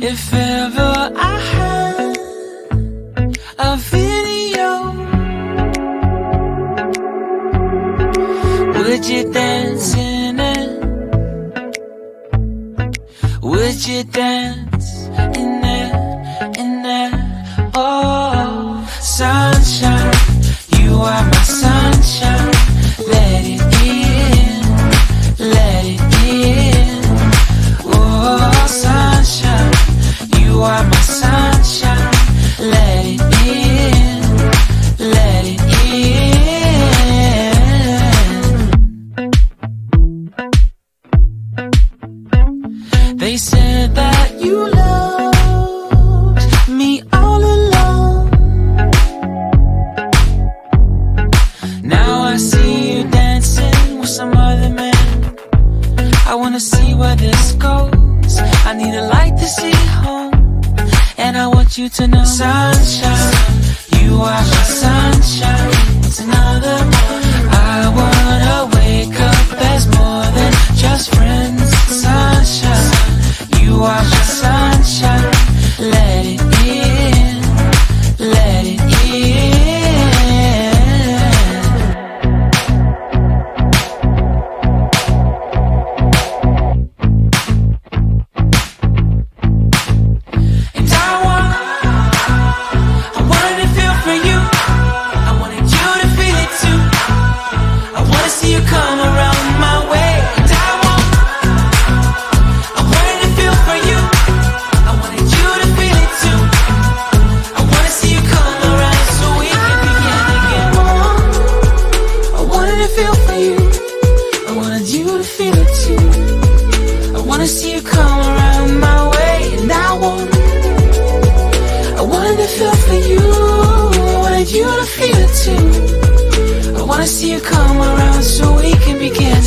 If ever I had a video, would you dance in it? Would you dance in it, in it? Oh, sunshine, you are my sunshine. Let it in, let it in. Oh, sunshine, you are my sunshine. Let it in, let it in. They said that you loved me all along. Now I see you dancing with some other man. I wanna see where this goes. I need a light to see home, and I want you to know, sunshine, you are my sunshine. It's another morning. I wanna wake up as more than just friends. Sunshine, you are my sunshine. Let it in, let it in. I wanna see you come around so we can begin